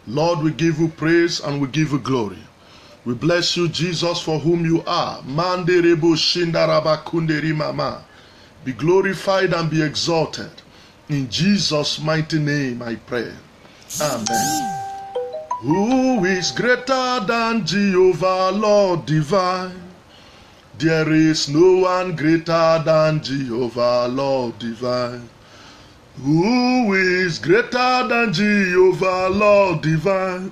Lord, we give you praise and we give you glory. We bless you, Jesus, for whom you are. Be glorified and be exalted. In Jesus' mighty name I pray. Amen. Who is greater than Jehovah, Lord divine? There is no one greater than Jehovah, Lord divine. Who is greater than Jehovah, Lord divine?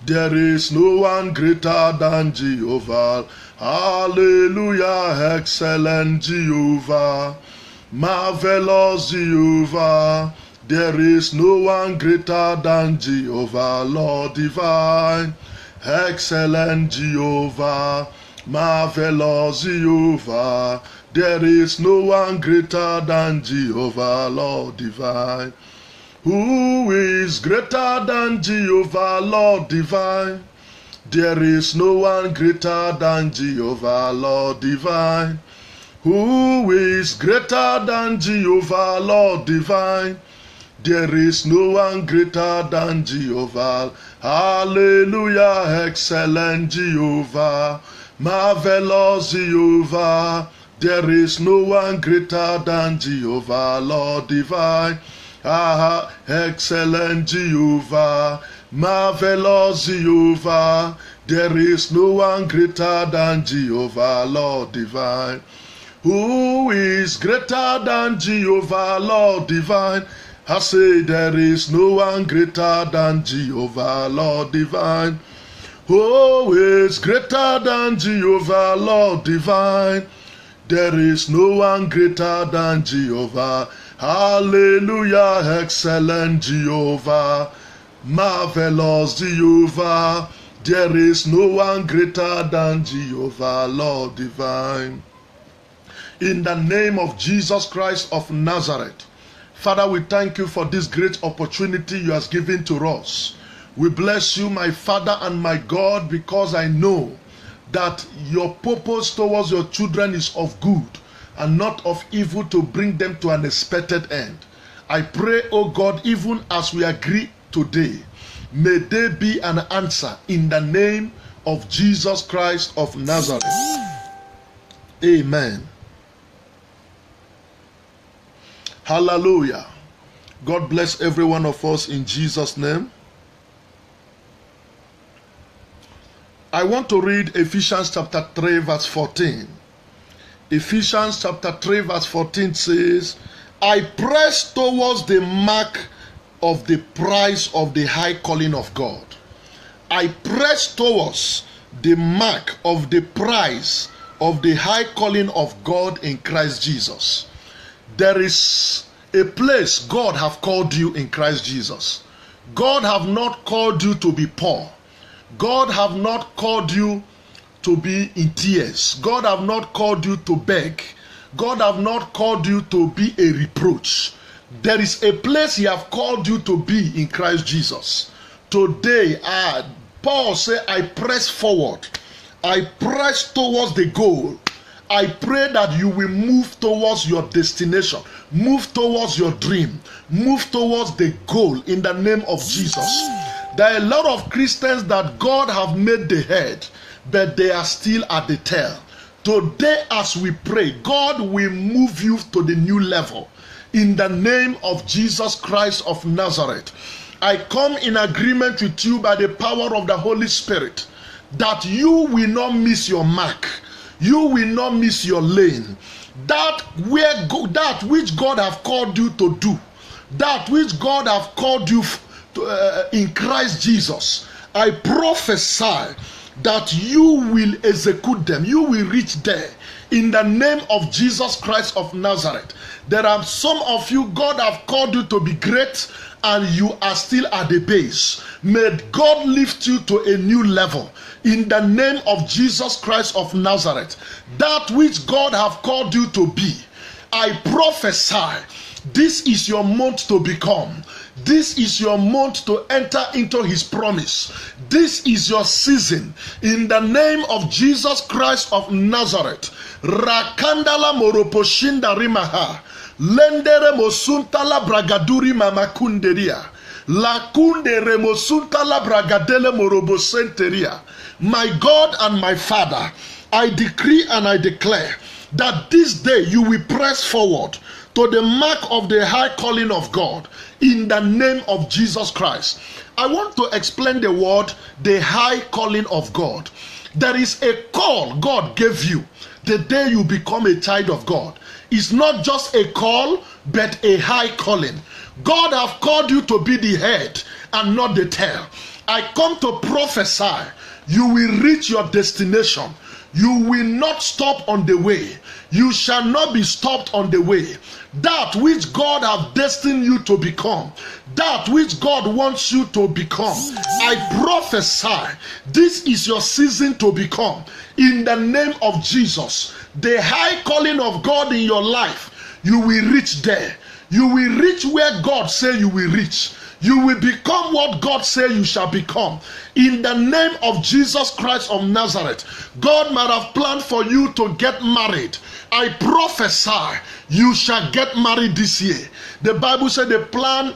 There is no one greater than Jehovah. Hallelujah, excellent Jehovah, marvelous Jehovah. There is no one greater than Jehovah, Lord divine. Excellent Jehovah, marvelous Jehovah. There is no one greater than Jehovah, Lord divine. Who is greater than Jehovah, Lord divine? There is no one greater than Jehovah, Lord divine. Who is greater than Jehovah, Lord divine? There is no one greater than Jehovah. Hallelujah, excellent Jehovah, marvelous Jehovah. There is no one greater than Jehovah, Lord divine. Excellent Jehovah, marvelous Jehovah. There is no one greater than Jehovah, Lord divine. Who is greater than Jehovah, Lord divine? I say there is no one greater than Jehovah, Lord divine. Who is greater than Jehovah, Lord divine? There is no one greater than Jehovah. Hallelujah, excellent Jehovah, marvelous Jehovah. There is no one greater than Jehovah, Lord divine. In the name of Jesus Christ of Nazareth, Father, we thank you for this great opportunity you have given to us. We bless you, my Father and my God, because I know that your purpose towards your children is of good and not of evil, to bring them to an expected end. I pray, O God, even as we agree today, may there be an answer in the name of Jesus Christ of Nazareth. Amen. Hallelujah. God bless every one of us in Jesus' name. I want to read Ephesians chapter 3 verse 14. Ephesians chapter 3 verse 14 says, I press towards the mark of the prize of the high calling of God. I press towards the mark of the prize of the high calling of God in Christ Jesus. There is a place God have called you in Christ Jesus. God have not called you to be poor. God have not called you to be in tears. God have not called you to beg. God have not called you to be a reproach. There is a place he have called you to be in Christ Jesus. Today, Paul said, I press forward. I press towards the goal. I pray that you will move towards your destination, move towards your dream, move towards the goal in the name of Jesus. There are a lot of Christians that God have made the head, but they are still at the tail. Today, as we pray, God will move you to the new level in the name of Jesus Christ of Nazareth. I come in agreement with you by the power of the Holy Spirit that you will not miss your mark. You will not miss your lane. That which God have called you to do, that which God have called you to, in Christ Jesus, I prophesy that you will execute them. You will reach there in the name of Jesus Christ of Nazareth. There are some of you, God have called you to be great, and you are still at the base. May God lift you to a new level in the name of Jesus Christ of Nazareth. That which God have called you to be, I prophesy, this is your month to become. This is your month to enter into his promise. This is your season in the name of Jesus Christ of Nazareth. Rakandala moroposhinda rimaha. Lendere mosunta la bragaduri mamakunderia. La kunde remosunta la bragadele morobosenteria. My God and my Father, I decree and I declare that this day you will press forward to the mark of the high calling of God in the name of Jesus Christ. I want to explain the word, the high calling of God. There is a call God gave you the day you become a child of God. It's not just a call, but a high calling. God have called you to be the head and not the tail. I come to prophesy, you will reach your destination. You will not stop on the way. You shall not be stopped on the way. That which God have destined you to become, that which God wants you to become, I prophesy, this is your season to become. In the name of Jesus, the high calling of God in your life, you will reach there. You will reach where God say you will reach. You will become what God say you shall become. In the name of Jesus Christ of Nazareth, God might have planned for you to get married. I prophesy, you shall get married this year. The Bible said the plan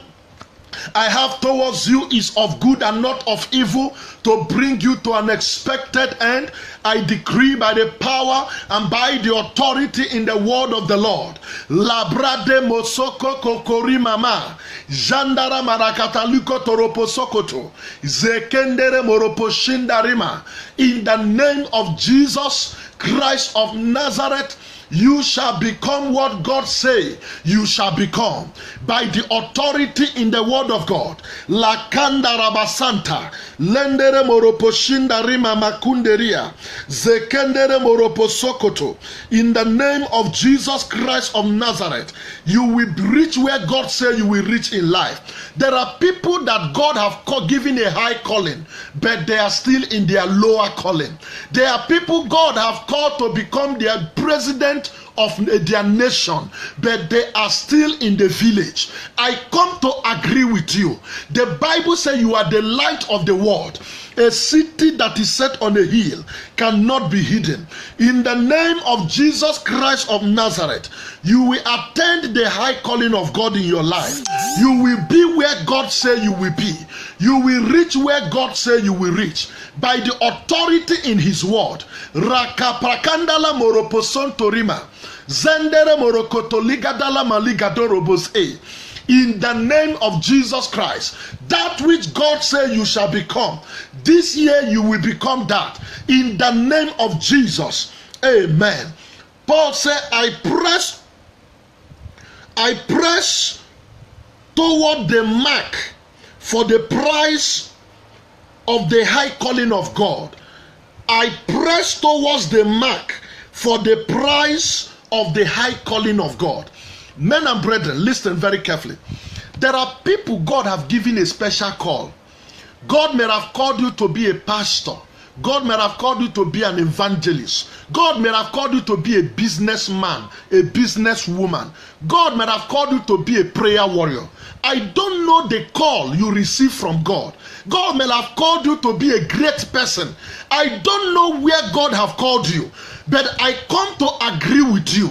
I have towards you is of good and not of evil, to bring you to an expected end. I decree by the power and by the authority in the word of the Lord. Labrade mosoko kokori mama. Jandara marakataluko toroposokoto. Zekendere moroposhindarima. In the name of Jesus Christ of Nazareth, you shall become what God say you shall become by the authority in the word of God. Lakanda rabasanta lendere moroposhinda rima makunderia zekendere moroposokoto. In the name of Jesus Christ of Nazareth, you will reach where God say you will reach in life. There are people that God have given a high calling, but they are still in their lower calling. There are people God have called to become their president of their nation, but they are still in the village. I come to agree with you. The Bible says you are the light of the world. A city that is set on a hill cannot be hidden. In the name of Jesus Christ of Nazareth, you will attend the high calling of God in your life. You will be where God say you will be. You will reach where God say you will reach by the authority in his word. Rakaprakandala moroposon torima. Zendere morokotoligadala maligadorobos e. In the name of Jesus Christ, that which God said you shall become, this year you will become that. In the name of Jesus, amen. Paul said, I press toward the mark for the prize of the high calling of God. I press towards the mark for the prize of the high calling of God. Men and brethren, listen very carefully. There are people God have given a special call. God may have called you to be a pastor. God may have called you to be an evangelist. God may have called you to be a businessman, a businesswoman. God may have called you to be a prayer warrior. I don't know the call you receive from God. God may have called you to be a great person. I don't know where God have called you, but I come to agree with you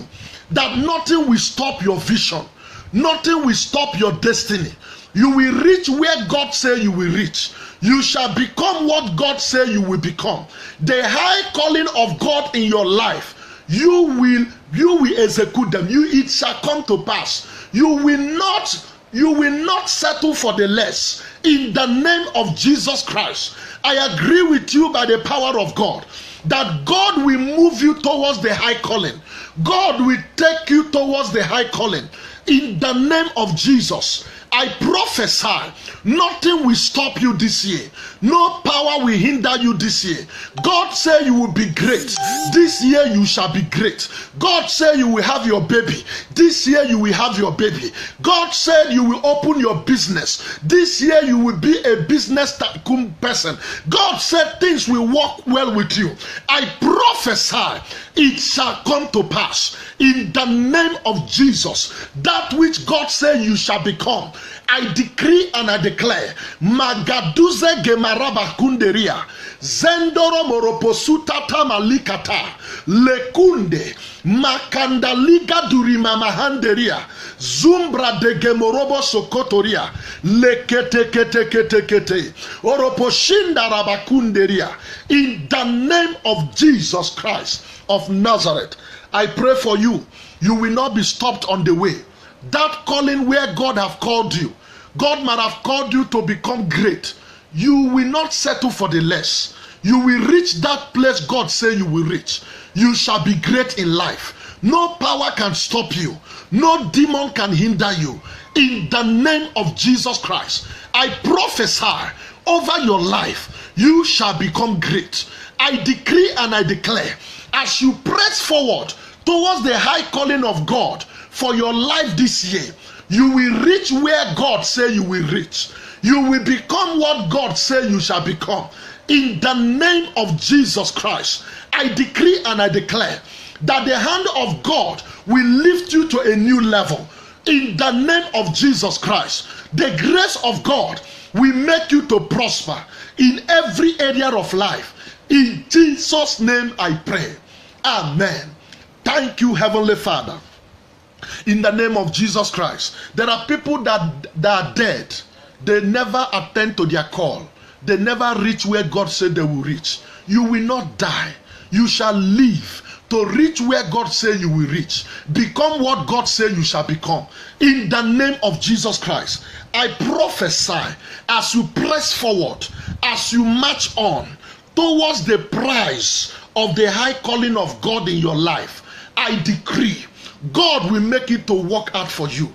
that nothing will stop your vision. Nothing will stop your destiny. You will reach where God say you will reach. You shall become what God say you will become. The high calling of God in your life, you will execute them. It shall come to pass. You will not settle for the less. In the name of Jesus Christ, I agree with you by the power of God that God will move you towards the high calling. God will take you towards the high calling. In the name of Jesus, I prophesy, nothing will stop you this year. No power will hinder you this year. God said you will be great. This year you shall be great. God said you will have your baby. This year you will have your baby. God said you will open your business. This year you will be a business tycoon person. God said things will work well with you. I prophesy, it shall come to pass. In the name of Jesus, that which God said you shall become, I decree and I declare, Magaduze gemaraba kunderia, Zendoro moroposuta tamalikata. Lekunde. Makandaliga durima mahanderia. Zumbra de gemorobo sokotoria. Lekete kete kete kete. Oroposhinda rabakunderia. In the name of Jesus Christ of Nazareth, I pray for you. You will not be stopped on the way. That calling where God have called you, God might have called you to become great. You will not settle for the less. You will reach that place God say you will reach. You shall be great in life. No power can stop you. No demon can hinder you. In the name of Jesus Christ, I prophesy over your life, you shall become great. I decree and I declare, as you press forward towards the high calling of God for your life this year, you will reach where God say you will reach. You will become what God say you shall become. In the name of Jesus Christ, I decree and I declare that the hand of God will lift you to a new level. In the name of Jesus Christ, the grace of God will make you to prosper in every area of life. In Jesus' name I pray. Amen. Thank you, Heavenly Father. In the name of Jesus Christ, there are people that are dead. They never attend to their call. They never reach where God said they will reach. You will not die. You shall live to reach where God say you will reach. Become what God say you shall become. In the name of Jesus Christ, I prophesy as you press forward, as you march on towards the prize of the high calling of God in your life, I decree God will make it to work out for you.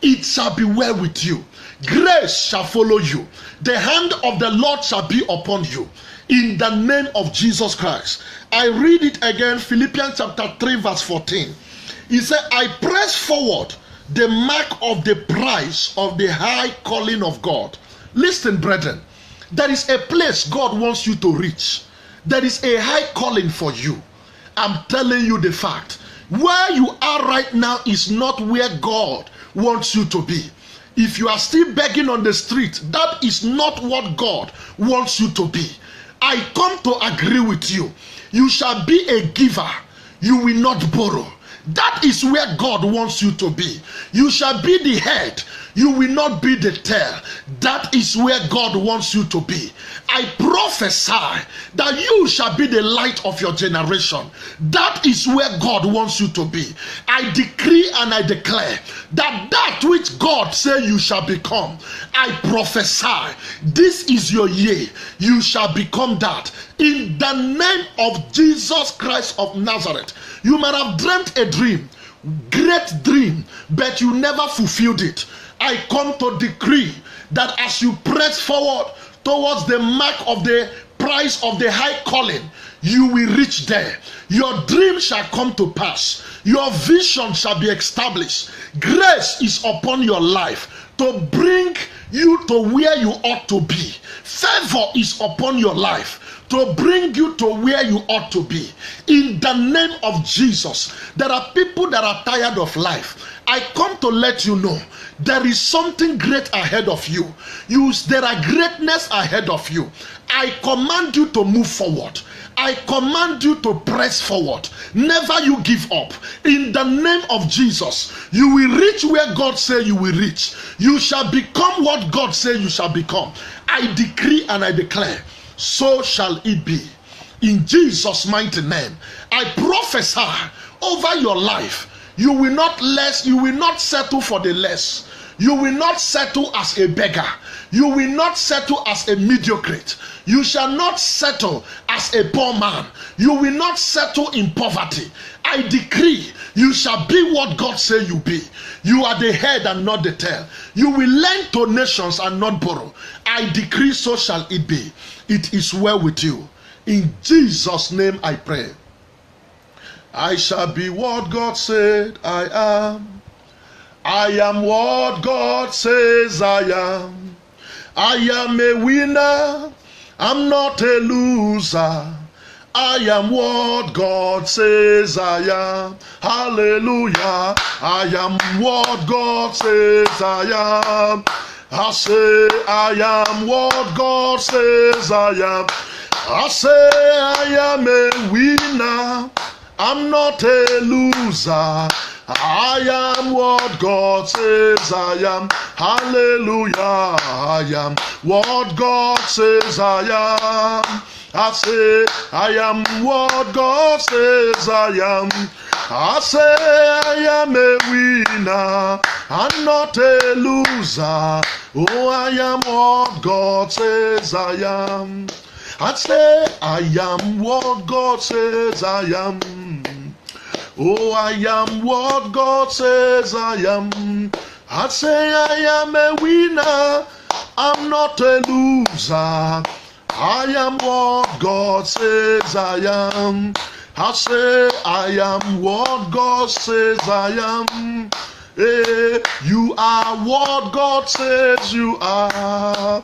It shall be well with you. Grace shall follow you. The hand of the Lord shall be upon you. In the name of Jesus Christ. I read it again, Philippians chapter 3 verse 14. He said, I press forward the mark of the prize of the high calling of God. Listen, brethren, there is a place God wants you to reach. There is a high calling for you. I'm telling you the fact. Where you are right now is not where God wants you to be. If you are still begging on the street, that is not what God wants you to be. I come to agree with you. You shall be a giver. You will not borrow. That is where God wants you to be. You shall be the head. You will not be the tail. That is where God wants you to be. I prophesy that you shall be the light of your generation. That is where God wants you to be. I decree and I declare that which God say you shall become, I prophesy this is your year. You shall become that. In the name of Jesus Christ of Nazareth. You might have dreamt a dream, great dream, but you never fulfilled it. I come to decree that as you press forward towards the mark of the prize of the high calling, you will reach there. Your dream shall come to pass. Your vision shall be established. Grace is upon your life to bring you to where you ought to be. Favor is upon your life to bring you to where you ought to be. In the name of Jesus, there are people that are tired of life. I come to let you know there is something great ahead of you. There are greatness ahead of you. I command you to move forward. I command you to press forward. Never you give up. In the name of Jesus, you will reach where God say you will reach. You shall become what God say you shall become. I decree and I declare, so shall it be. In Jesus' mighty name, I prophesy over your life. You will not settle for the less. You will not settle as a beggar. You will not settle as a mediocrate. You shall not settle as a poor man. You will not settle in poverty. I decree you shall be what God say you be. You are the head and not the tail. You will lend to nations and not borrow. I decree so shall it be. It is well with you. In Jesus' name I pray. I shall be what God said I am. I am what God says I am. I am a winner. I'm not a loser. I am what God says I am. Hallelujah. I am what God says I am. I say I am what God says I am. I say I am a winner. I'm not a loser. I am what God says I am. Hallelujah. I am what God says I am. I say I am what God says I am. I say I am a winner. I'm not a loser. Oh, I am what God says I am. I say I am what God says I am. Oh, I am what God says I am. I say I am a winner. I'm not a loser. I am what God says I am. I say I am what God says I am. Hey, you are what God says you are.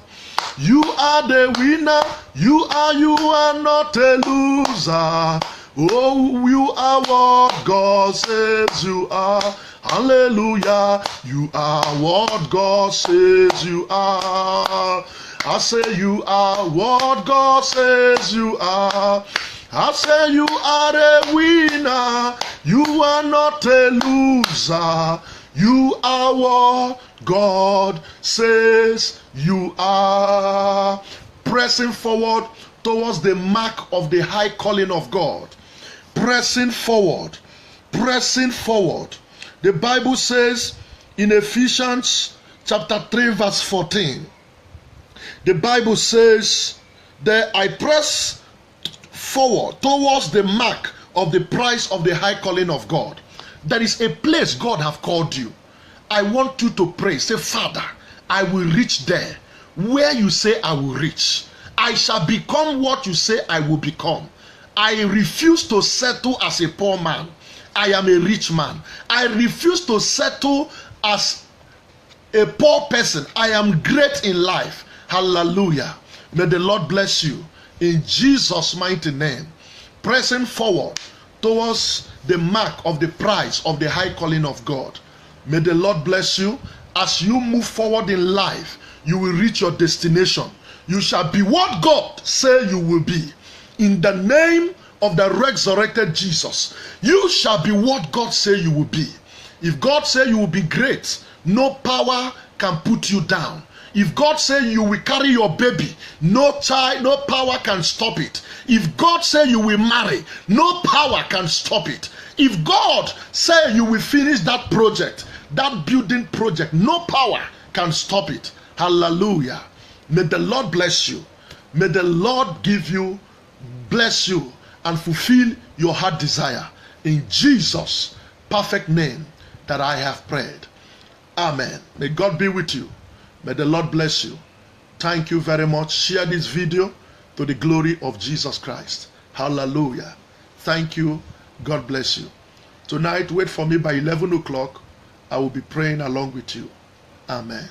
You are the winner. You are not a loser. Oh, you are what God says you are. Hallelujah. You are what God says you are. I say you are what God says you are. I say you are a winner. You are not a loser. You are what God says you are. Pressing forward towards the mark of the high calling of God. Pressing forward. Pressing forward. The Bible says in Ephesians chapter 3 verse 14. The Bible says that I press forward towards the mark of the prize of the high calling of God. There is a place God have called you. I want you to pray. Say, Father, I will reach there. Where you say I will reach. I shall become what you say I will become. I refuse to settle as a poor man. I am a rich man. I refuse to settle as a poor person. I am great in life. Hallelujah. May the Lord bless you. In Jesus' mighty name. Pressing forward towards the mark of the prize of the high calling of God. May the Lord bless you. As you move forward in life, you will reach your destination. You shall be what God say you will be. In the name of the resurrected Jesus, you shall be what God say you will be. If God say you will be great, no power can put you down. If God say you will carry your baby, no power can stop it. If God say you will marry, no power can stop it. If God say you will finish that project, that building project, no power can stop it. Hallelujah. May the Lord bless you. May the Lord give you, bless you, and fulfill your heart desire. In Jesus' perfect name that I have prayed. Amen. May God be with you. May the Lord bless you. Thank you very much. Share this video to the glory of Jesus Christ. Hallelujah. Thank you. God bless you. Tonight, wait for me by 11 o'clock. I will be praying along with you. Amen.